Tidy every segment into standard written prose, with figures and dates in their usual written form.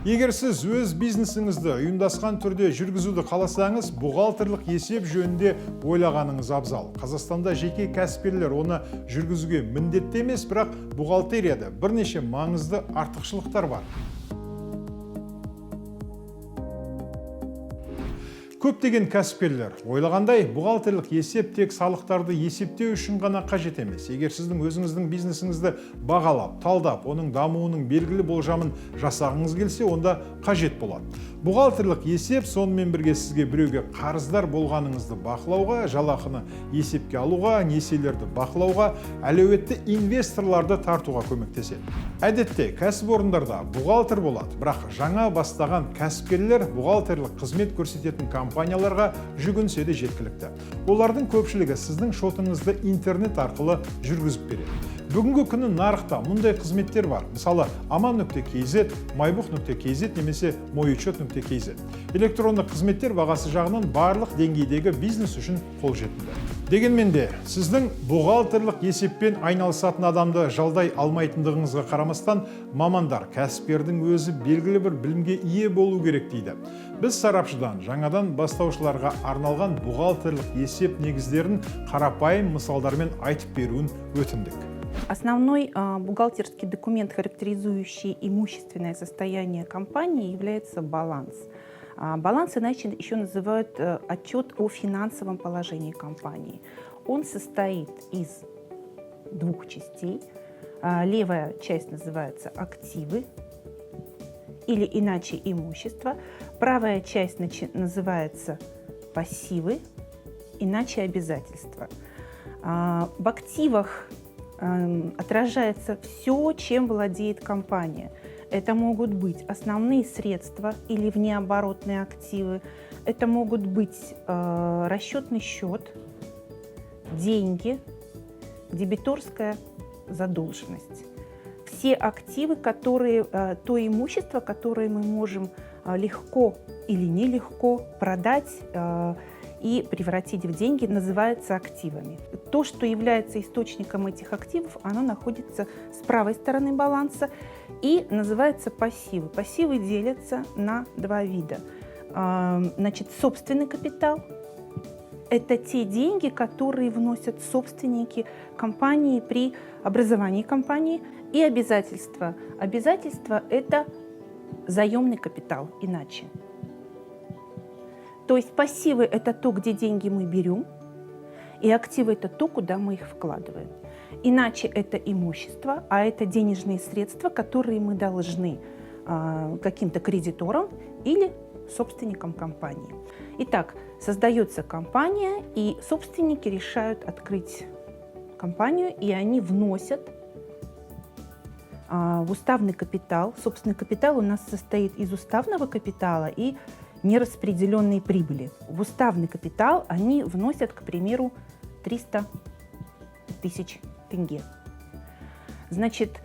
Егер сіз өз бизнесіңізді ұйымдасқан түрде жүргізуді қаласаңыз, бухгалтерлік есеп жөнінде ойлағаныңыз абзал. Қазақстанда жеке кәсіпкерлер оны жүргізуге міндетті емес, бірақ бухгалтерияда бірнеше маңызды артықшылықтар бар. Көптеген кәсіпкерлер ойлағандай, бухгалтерлік есеп тек салықтарды есептеу үшін ғана қажет емес. Егер сіздің өзіңіздің бизнесіңізді бағалап, талдап, оның дамуының белгілі болжамын жасағыңыз келсе, онда қажет болады. Бухгалтерлік есеп сонымен бірге сізге біреуге қарыздар болғаныңызды бақылауға, жалақыны есепке алуға, несиелерді бақылауға, әлеуетті инвесторларды тартуға көмектеседі. Әдетте кәсіпорындарда бухгалтер болады, бірақ жаңа бастаған кәсіпкерлер бухгалтерлік қызмет көрсететін компанияларға жүгінсе де жеткілікті. Олардың көпшілігі сіздің шотыңызды интернет арқылы жүргізіп береді. Бүгінгі күні нарықта мұндай қызметтер бар. Мысалы, aman.kz, mybook.kz немесе moyuchot.kz. Электрондық қызметтер бағасы жағынан барлық деңгейдегі бизнес үшін қолжетімді. Дегенмен де, сіздің бухгалтерлік есеппен айналысатын адамды жалдай алмайтындығыңызға қарамастан, мамандар кәсіпкердің өзі белгілі бір білімге ие болу керек дейді. Біз сарапшыдан жаңадан бастаушыларға арналған бухгалтерлік есеп негіздерін қарапайым мысалдармен айтып беруін өтіндік. Основной бухгалтерский документ, характеризующий имущественное состояние компании, является баланс. Баланс иначе еще называют отчет о финансовом положении компании. Он состоит из двух частей. Левая часть называется активы или иначе имущество. Правая часть называется пассивы, иначе обязательства. В активах отражается все, чем владеет компания. Это могут быть основные средства или внеоборотные активы. Это могут быть расчетный счет, деньги, дебиторская задолженность. Все активы, то имущество, которое мы можем легко или нелегко продать и превратить в деньги, называется активами. То, что является источником этих активов, оно находится с правой стороны баланса и называется пассивы. Пассивы делятся на два вида. Значит, собственный капитал – это те деньги, которые вносят собственники компании при образовании компании, и обязательства. Обязательства – это заемный капитал, иначе. То есть пассивы – это то, где деньги мы берем, и активы – это то, куда мы их вкладываем. Иначе это имущество, а это денежные средства, которые мы должны каким-то кредиторам или собственникам компании. Итак, создается компания, и собственники решают открыть компанию, и они вносят в уставный капитал. Собственный капитал у нас состоит из уставного капитала и нераспределенной прибыли. В уставный капитал они вносят, к примеру, 300 тысяч тенге. Значит,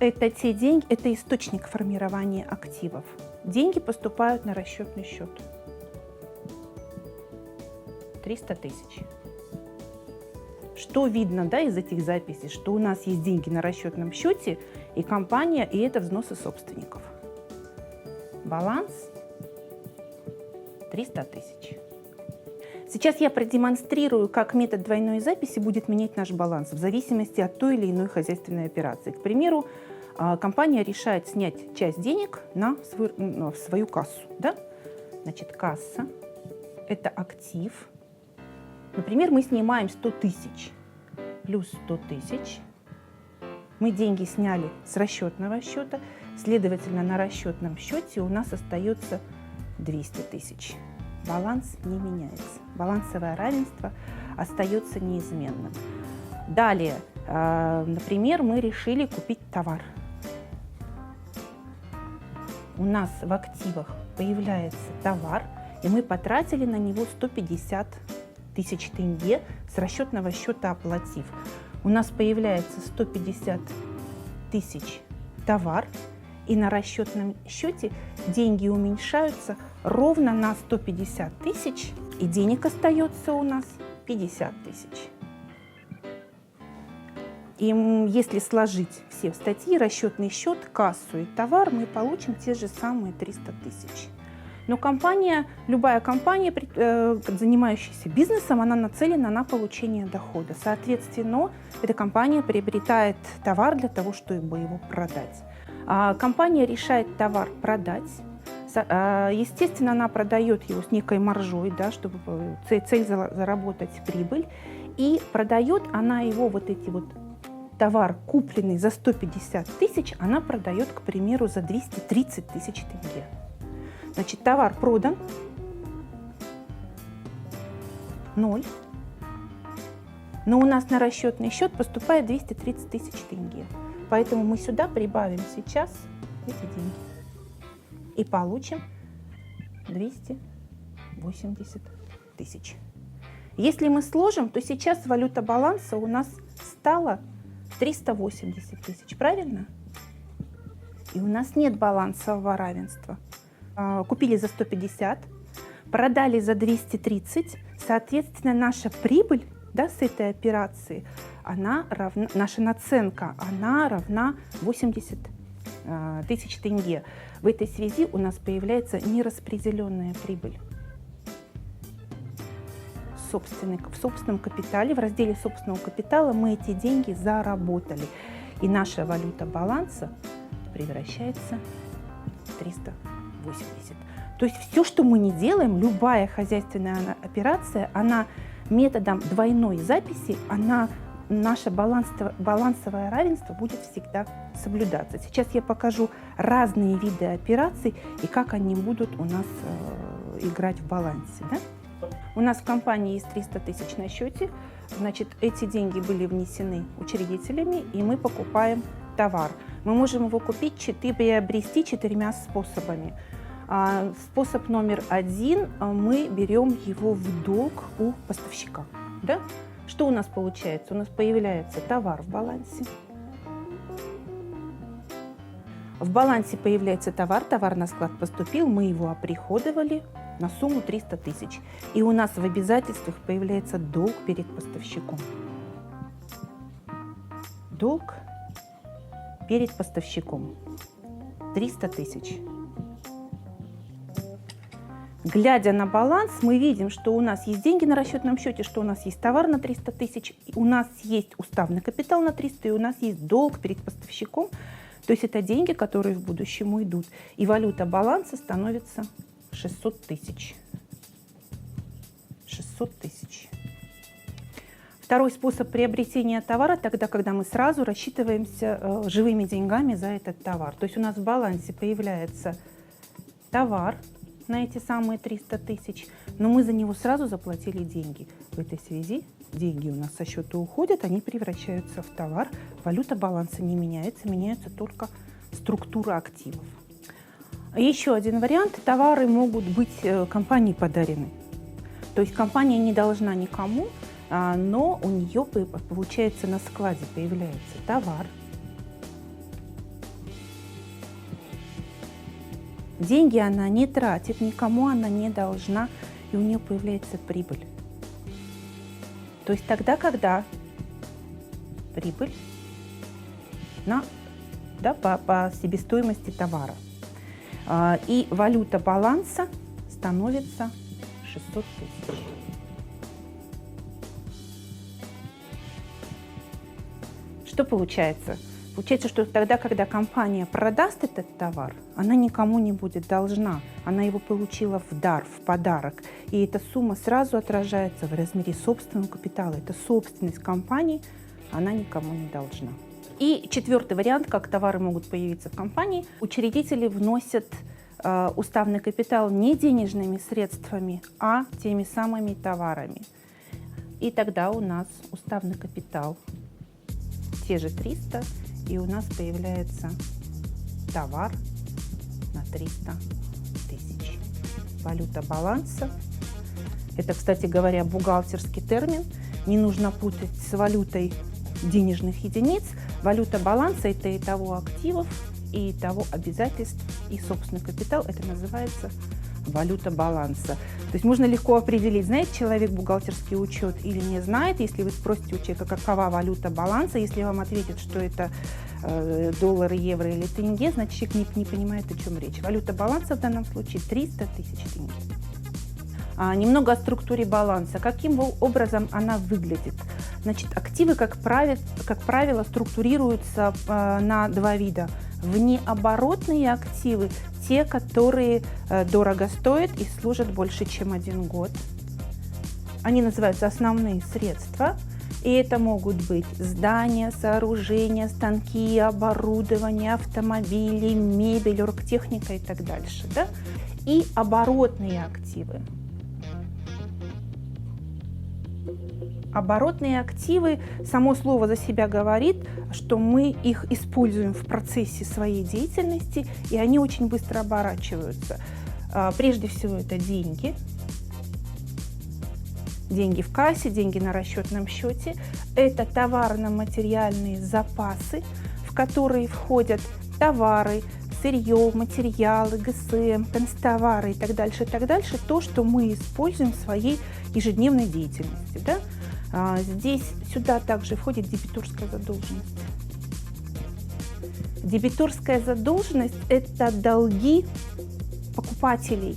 это те деньги, это источник формирования активов. Деньги поступают на расчетный счет. 300 тысяч. Что видно, да, из этих записей, что у нас есть деньги на расчетном счете, и компания, и это взносы собственников. Баланс 300 тысяч. Сейчас я продемонстрирую, как метод двойной записи будет менять наш баланс в зависимости от той или иной хозяйственной операции. К примеру, компания решает снять часть денег в свою кассу. Да? Значит, касса – это актив. Например, мы снимаем 100 тысяч плюс 100 тысяч. Мы деньги сняли с расчетного счета, следовательно, на расчетном счете у нас остается 200 тысяч. Баланс не меняется. Балансовое равенство остается неизменным. Далее, например, мы решили купить товар. У нас в активах появляется товар, и мы потратили на него 150 тысяч тенге с расчетного счета оплатив. У нас появляется 150 тысяч товар, и на расчетном счете деньги уменьшаются ровно на 150 тысяч, и денег остается у нас 50 тысяч. И если сложить все статьи, расчетный счет, кассу и товар, мы получим те же самые 300 тысяч. Но любая компания, занимающаяся бизнесом, она нацелена на получение дохода. Соответственно, эта компания приобретает товар для того, чтобы его продать. Компания решает товар продать. Естественно, она продает его с некой маржой, да, чтобы цель заработать прибыль. И продает она его, товар, купленный за 150 тысяч, она продает, к примеру, за 230 тысяч тенге. Значит, товар продан, 0, но у нас на расчетный счет поступает 230 тысяч тенге. Поэтому мы сюда прибавим сейчас эти деньги и получим 280 тысяч. Если мы сложим, то сейчас валюта баланса у нас стала 380 тысяч, правильно? И у нас нет балансового равенства. Купили за 150, продали за 230, соответственно, наша прибыль, да, с этой операции, наша наценка, она равна 80 тысяч тенге. В этой связи у нас появляется нераспределенная прибыль. В собственном капитале, в разделе собственного капитала мы эти деньги заработали. И наша валюта баланса превращается в 380. То есть все, что мы не делаем, любая хозяйственная операция, она методом двойной записи, наше балансовое равенство будет всегда соблюдаться. Сейчас я покажу разные виды операций и как они будут у нас играть в балансе. Да? У нас в компании есть 300 тысяч на счете, значит, эти деньги были внесены учредителями, и мы покупаем товар. Мы можем его приобрести 4 способами. Способ номер 1 – мы берем его в долг у поставщика. Да? Что у нас получается? У нас появляется товар в балансе. В балансе появляется товар на склад поступил, мы его оприходовали на сумму 300 тысяч. И у нас в обязательствах появляется долг перед поставщиком. Долг перед поставщиком 300 тысяч. Глядя на баланс, мы видим, что у нас есть деньги на расчетном счете, что у нас есть товар на 300 тысяч, у нас есть уставный капитал на 300, и у нас есть долг перед поставщиком. То есть это деньги, которые в будущем уйдут. И валюта баланса становится 600 тысяч. 600 тысяч. Второй способ приобретения товара тогда, когда мы сразу рассчитываемся живыми деньгами за этот товар. То есть у нас в балансе появляется товар на эти самые 300 тысяч, но мы за него сразу заплатили деньги. В этой связи деньги у нас со счета уходят, они превращаются в товар, валюта баланса не меняется, меняется только структура активов. Еще один вариант – товары могут быть компании подарены. То есть компания не должна никому, но у нее, получается, на складе появляется товар. Деньги она не тратит, никому она не должна, и у нее появляется прибыль. То есть тогда, когда прибыль по себестоимости товара. И валюта баланса становится 600 тысяч. Что получается? Получается, что тогда, когда компания продаст этот товар, она никому не будет должна. Она его получила в дар, в подарок. И эта сумма сразу отражается в размере собственного капитала. Это собственность компании, она никому не должна. И четвертый вариант, как товары могут появиться в компании. Учредители вносят уставный капитал не денежными средствами, а теми самыми товарами. И тогда у нас уставный капитал те же 300, и у нас появляется товар на 300 тысяч. Валюта баланса. Это, кстати говоря, бухгалтерский термин. Не нужно путать с валютой денежных единиц. Валюта баланса – это итого активов, и итого обязательств, и собственный капитал. Это называется валюта баланса. То есть можно легко определить, знает человек бухгалтерский учет или не знает. Если вы спросите у человека, какова валюта баланса, если вам ответят, что это доллары, евро или тенге, значит, человек не понимает, о чем речь. Валюта баланса в данном случае 300 тысяч тенге. Немного о структуре баланса. Каким образом она выглядит? Значит, активы, как правило, структурируются на два вида. Внеоборотные активы – те, которые дорого стоят и служат больше, чем 1 год. Они называются основные средства. И это могут быть здания, сооружения, станки, оборудование, автомобили, мебель, оргтехника и так дальше. Да? И оборотные активы. Оборотные активы, само слово за себя говорит, что мы их используем в процессе своей деятельности, и они очень быстро оборачиваются. Прежде всего это деньги. Деньги в кассе, деньги на расчетном счете. Это товарно-материальные запасы, в которые входят товары, сырье, материалы, ГСМ, констовары и так дальше, то, что мы используем в своей ежедневной деятельности. Да? Здесь сюда также входит дебиторская задолженность. Дебиторская задолженность – это долги покупателей.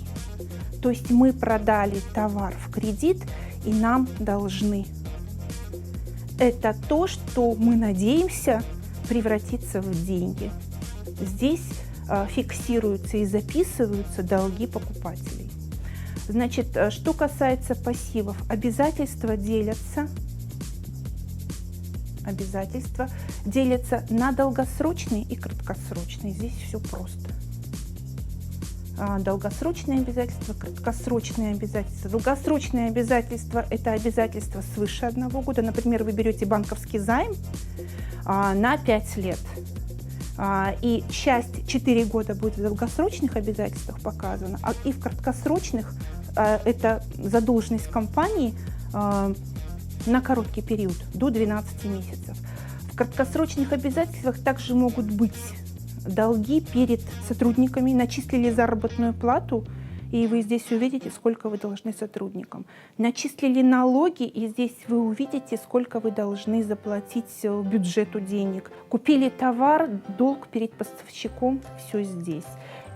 То есть мы продали товар в кредит, и нам должны. Это то, что мы надеемся превратиться в деньги. Здесь фиксируются и записываются долги покупателей. Значит, что касается пассивов, обязательства делятся на долгосрочные и краткосрочные. Здесь все просто. Долгосрочные обязательства, краткосрочные обязательства. Долгосрочные обязательства – это обязательства свыше 1 года. Например, вы берете банковский займ на 5 лет. И часть 4 года будет в долгосрочных обязательствах показана, и в краткосрочных это задолженность компании на короткий период, до 12 месяцев. В краткосрочных обязательствах также могут быть долги перед сотрудниками, начислили заработную плату, и вы здесь увидите, сколько вы должны сотрудникам. Начислили налоги, и здесь вы увидите, сколько вы должны заплатить бюджету денег. Купили товар, долг перед поставщиком, все здесь.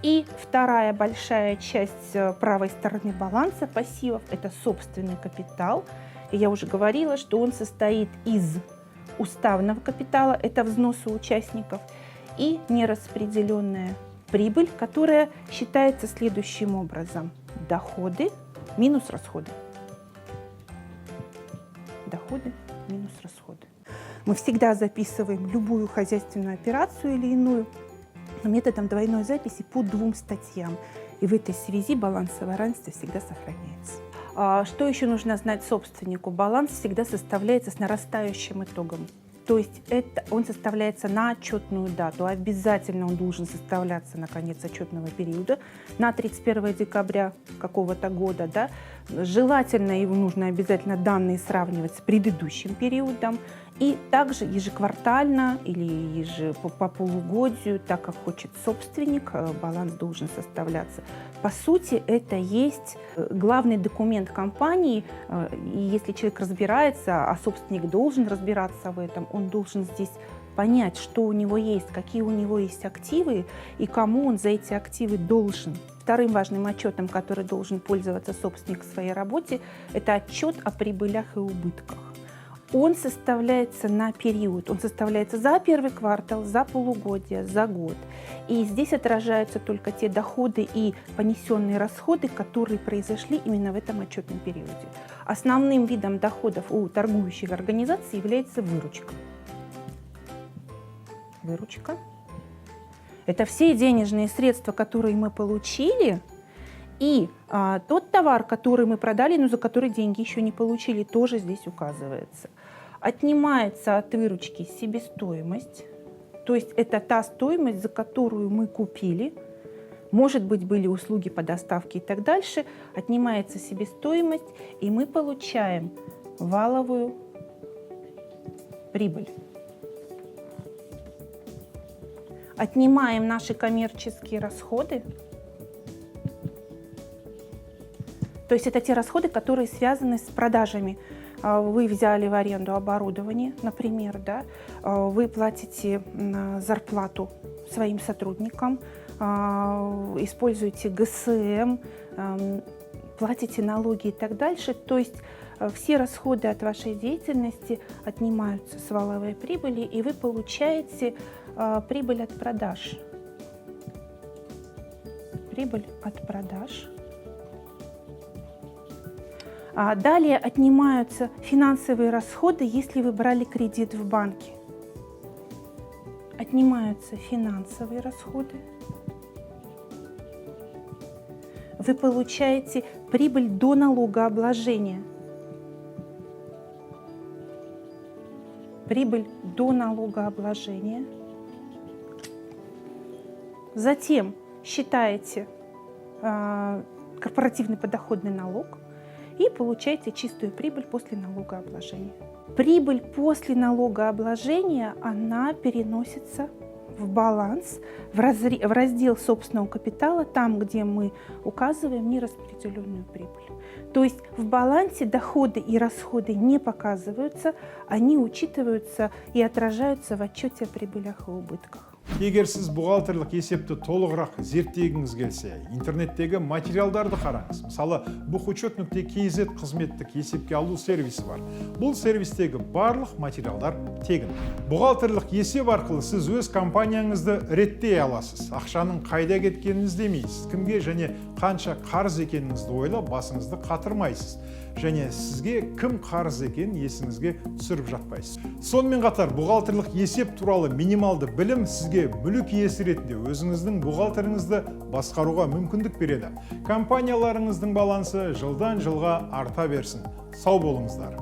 И вторая большая часть правой стороны баланса пассивов – это собственный капитал. И я уже говорила, что он состоит из уставного капитала, это взносы участников, и нераспределенная прибыль, которая считается следующим образом. Доходы минус расходы. Доходы минус расходы. Мы всегда записываем любую хозяйственную операцию или иную методом двойной записи по 2 статьям. И в этой связи балансовое равенство всегда сохраняется. Что еще нужно знать собственнику? Баланс всегда составляется с нарастающим итогом. То есть он составляется на отчетную дату. Обязательно он должен составляться на конец отчетного периода, на 31 декабря какого-то года. Да? Желательно его нужно обязательно данные сравнивать с предыдущим периодом. И также ежеквартально или по полугодию, так как хочет собственник, баланс должен составляться. По сути, это есть главный документ компании. И если человек разбирается, а собственник должен разбираться в этом, он должен здесь понять, что у него есть, какие у него есть активы и кому он за эти активы должен. Вторым важным отчетом, который должен пользоваться собственник в своей работе, это отчет о прибылях и убытках. Он составляется на период, он составляется за 1 квартал, за полугодие, за год. И здесь отражаются только те доходы и понесенные расходы, которые произошли именно в этом отчетном периоде. Основным видом доходов у торгующих организаций является выручка. Выручка – это все денежные средства, которые мы получили, и тот товар, который мы продали, но за который деньги еще не получили, тоже здесь указывается. Отнимается от выручки себестоимость, то есть это та стоимость, за которую мы купили, может быть, были услуги по доставке и так дальше, отнимается себестоимость, и мы получаем валовую прибыль. Отнимаем наши коммерческие расходы, То есть это те расходы, которые связаны с продажами. Вы взяли в аренду оборудование, например, да? Вы платите зарплату своим сотрудникам, используете ГСМ, платите налоги и так дальше. То есть все расходы от вашей деятельности отнимаются с валовой прибыли, и вы получаете прибыль от продаж. Прибыль от продаж. Далее отнимаются финансовые расходы, если вы брали кредит в банке. Отнимаются финансовые расходы. Вы получаете прибыль до налогообложения. Прибыль до налогообложения. Затем считаете корпоративный подоходный налог и получаете чистую прибыль после налогообложения. Прибыль после налогообложения, она переносится в баланс, в раздел собственного капитала, там, где мы указываем нераспределенную прибыль. То есть в балансе доходы и расходы не показываются, они учитываются и отражаются в отчете о прибылях и убытках. Егер сіз бухгалтерлік есепті толығырақ зерттегіңіз келсе, интернеттегі материалдарды қараңыз. Мысалы, бухучет.kz қызметтік есепке алу сервисі бар. Бұл сервистегі барлық материалдар тегін. Бухгалтерлік есеп арқылы сіз өз компанияңызды реттей аласыз. Ақшаның қайда кеткенін іздемейсіз. Кімге және қанша қарыз екеніңізді ойлап, басыңызды қатырмайсыз. Және сізге кім қарыз екенін есіңізге түсіріп жатпайсыз. Сонымен қатар, бухгалтерлік есеп туралы минималды білім сізге мүлік иесі ретінде өзіңіздің бухгалтеріңізді басқаруға мүмкіндік береді. Компанияларыңыздың балансы жылдан жылға арта берсін. Сау болыңыздар.